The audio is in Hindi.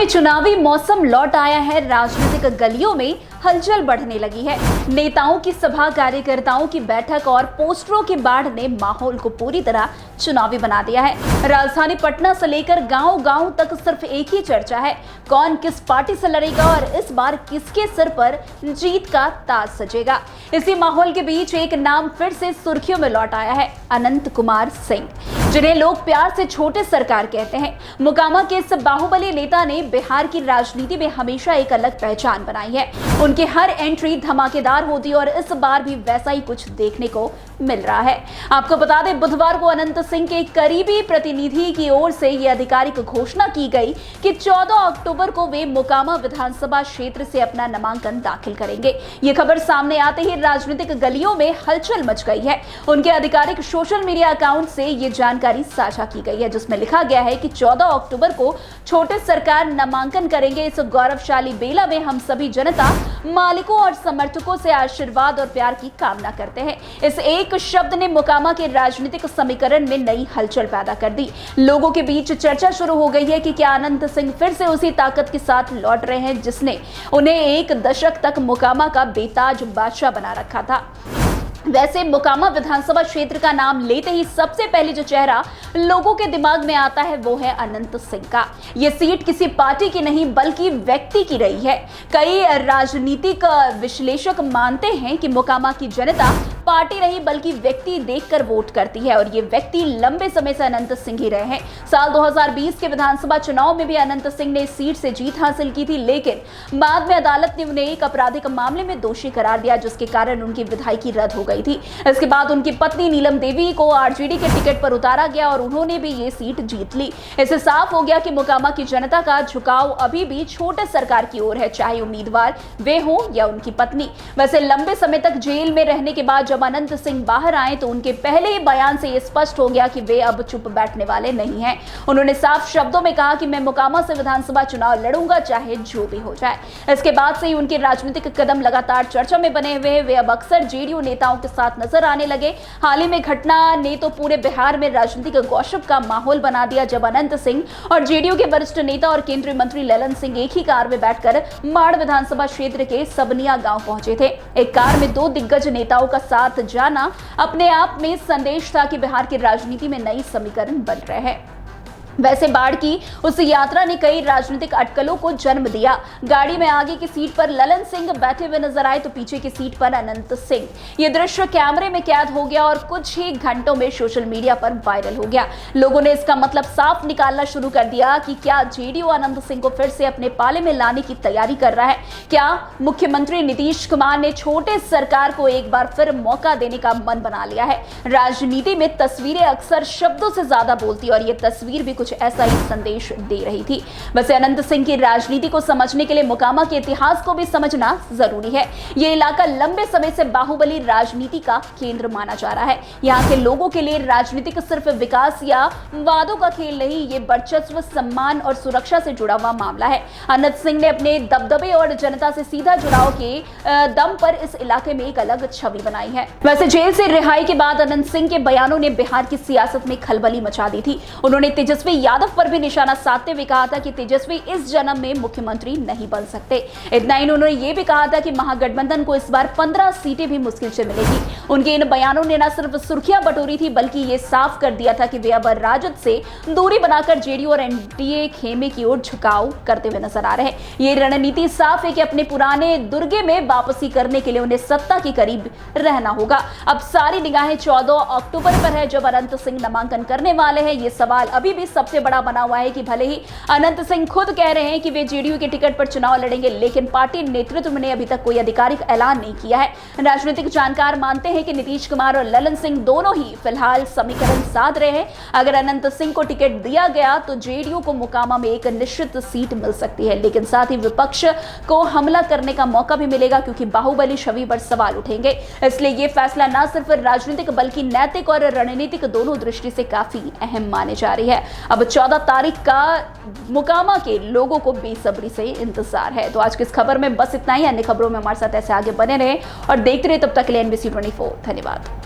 में चुनावी मौसम लौट आया है। राजनीतिक गलियों में हलचल बढ़ने लगी है। नेताओं की सभा, कार्यकर्ताओं की बैठक और पोस्टरों की बाढ़ ने माहौल को पूरी तरह चुनावी बना दिया है। राजधानी पटना से लेकर गांव-गांव तक सिर्फ एक ही चर्चा है, कौन किस पार्टी से लड़ेगा और इस बार किसके सिर पर जीत का ताज सजेगा। इसी माहौल के बीच एक नाम फिर से सुर्खियों में लौट आया है, अनंत कुमार सिंह, जिन्हें लोग प्यार से छोटे सरकार कहते हैं। मोकामा के इस बाहुबली नेता ने बिहार की राजनीति में हमेशा एक अलग पहचान बनाई है। उनकी हर एंट्री धमाकेदार होती है और इस बार भी वैसा ही कुछ देखने को मिल रहा है। आपको बता दें, बुधवार को अनंत सिंह के करीबी प्रतिनिधि की ओर से यह आधिकारिक घोषणा की गई कि 14 अक्टूबर को वे मोकामा विधानसभा क्षेत्र से अपना नामांकन दाखिल करेंगे। ये खबर सामने आते ही राजनीतिक गलियों में हलचल मच गई है। उनके आधिकारिक सोशल मीडिया अकाउंट से ये जानकारी साझा की गई है, जिसमें लिखा गया है कि 14 अक्टूबर को छोटे सरकार नामांकन करेंगे। इस गौरवशाली बेला में हम सभी जनता, मालिकों और समर्थकों से आशीर्वाद और प्यार की कामना करते हैं। इस एक शब्द ने मोकामा के राजनीतिक समीकरण में नई हलचल पैदा कर दी। लोगों के बीच चर्चा शुरू हो गई है कि क्या अनंत सिंह फिर से उसी ताकत के साथ लौट रहे हैं जिसने उन्हें एक दशक तक मोकामा का बेताज बादशाह बना रखा था। वैसे मोकामा विधानसभा क्षेत्र का नाम लेते ही सबसे पहले जो चेहरा लोगों के दिमाग में आता है वो है अनंत सिंह का। ये सीट किसी पार्टी की नहीं बल्कि व्यक्ति की रही है। कई राजनीतिक विश्लेषक मानते हैं कि मोकामा की जनता पार्टी नहीं बल्कि व्यक्ति देखकर वोट करती है और ये व्यक्ति लंबे समय से अनंत सिंह ही रहे हैं। साल 2020 के विधानसभा चुनाव में भी अनंत सिंह ने इस सीट से जीत हासिल की थी, लेकिन बाद में अदालत ने उन्हें एक आपराधिक मामले में दोषी करार दिया, जिसके कारण उनकी विधायकी रद्द हो गई थी। इसके बाद उनकी पत्नी नीलम देवी को आरजेडी के टिकट पर उतारा गया और उन्होंने भी ये सीट जीत ली। इससे साफ हो गया कि मोकामा की जनता का झुकाव अभी भी छोटे सरकार की ओर है, चाहे उम्मीदवार वे हों या उनकी पत्नी। वैसे लंबे समय तक जेल में रहने के बाद जब अनंत सिंह बाहर आए तो उनके पहले ही बयान से यह स्पष्ट हो गया कि वे अब चुप बैठने वाले नहीं हैं। उन्होंने साफ शब्दों में कहा कि मैं मोकामा से विधानसभा चुनाव लड़ूंगा, चाहे जो भी हो जाए। इसके बाद से ही उनके राजनीतिक कदम लगातार चर्चा में बने हुए हैं। वे अब अक्सर जेडीयू नेताओं के साथ नजर आने लगे। हाल ही में घटना ने तो पूरे बिहार में राजनीतिक गौशप का माहौल बना दिया, जब अनंत सिंह और जेडीयू के वरिष्ठ नेता और केंद्रीय मंत्री ललन सिंह एक ही कार में बैठकर माड़ विधानसभा क्षेत्र के सबनिया गांव पहुंचे थे। एक कार में दो दिग्गज नेताओं का साथ जाना अपने आप में संदेश था कि बिहार की राजनीति में नई समीकरण बन रहे हैं। वैसे बाढ़ की उस यात्रा ने कई राजनीतिक अटकलों को जन्म दिया। गाड़ी में आगे की सीट पर ललन सिंह बैठे हुए नजर आए तो पीछे की सीट पर अनंत सिंह। ये दृश्य कैमरे में कैद हो गया और कुछ ही घंटों में सोशल मीडिया पर वायरल हो गया। लोगों ने इसका मतलब साफ निकालना शुरू कर दिया कि क्या जेडीयू अनंत सिंह को फिर से अपने पाले में लाने की तैयारी कर रहा है। क्या मुख्यमंत्री नीतीश कुमार ने छोटे सरकार को एक बार फिर मौका देने का मन बना लिया है। राजनीति में तस्वीरें अक्सर शब्दों से ज्यादा बोलती और ये तस्वीर भी कुछ ऐसा ही संदेश दे रही थी। वैसे अनंत सिंह की राजनीति को समझने के लिए मोकामा के इतिहास को भी समझना जरूरी है। ये इलाका लंबे समय से बाहुबली राजनीति का केंद्र माना जा रहा है। यहाँ के लोगों के लिए राजनीतिक सिर्फ विकास या वादों का खेल नहीं, ये वर्चस्व, सम्मान और सुरक्षा से जुड़ा हुआ मामला है। अनंत सिंह ने अपने दबदबे और जनता से सीधा जुड़ाव के दम पर इस इलाके में एक अलग छवि बनाई है। वैसे जेल से रिहाई के बाद अनंत सिंह के बयानों ने बिहार की सियासत में खलबली मचा दी थी। उन्होंने तेजस्वी यादव पर भी निशाना साधते हुए कहा था कि तेजस्वी इस जन्म में मुख्यमंत्री नहीं बन सकते। इतना ही उन्होंने ये भी कहा था कि महागठबंधन को इस बार 15 सीटें भी मुश्किल से मिलेगी। उनके इन बयानों ने न सिर्फ सुर्खियां बटोरी थी बल्कि ये साफ कर दिया था कि वे अब राजद से दूरी बनाकर जेडीयू और एनडीए खेमे की ओर झुकाव करते हुए नजर आ रहे हैं। ये रणनीति साफ है कि अपने पुराने दुर्गे में वापसी करने के लिए उन्हें सत्ता के करीब रहना होगा। अब सारी निगाहें 14 अक्टूबर पर है, जब अनंत सिंह नामांकन करने वाले हैं। ये सवाल अभी भी सबसे बड़ा बना हुआ है कि भले ही अनंत सिंह खुद कह रहे हैं कि वे जेडीयू के टिकट पर चुनाव लड़ेंगे, लेकिन पार्टी नेतृत्व ने अभी तक कोई आधिकारिक ऐलान नहीं किया है। राजनीतिक जानकार मानते हैं कि नीतीश कुमार और ललन सिंह दोनों ही फिलहाल समीकरण साध रहे हैं। अगर अनंत सिंह को टिकट दिया गया तो जेडीयू को मोकामा में एक निश्चित सीट मिल सकती है, लेकिन साथ ही विपक्ष को हमला करने का मौका भी मिलेगा, क्योंकि बाहुबली छवि पर सवाल उठेंगे। इसलिए यह फैसला न सिर्फ राजनीतिक बल्कि नैतिक और रणनीतिक दोनों दृष्टि से काफी अहम माने जा रही है। अब 14 तारीख का मोकामा के लोगों को बेसब्री से इंतजार है। तो आज की इस खबर में बस इतना ही। अन्य खबरों में हमारे साथ ऐसे आगे बने रहे और देखते रहे। तब तक के लिए NBC 24 धन्यवाद।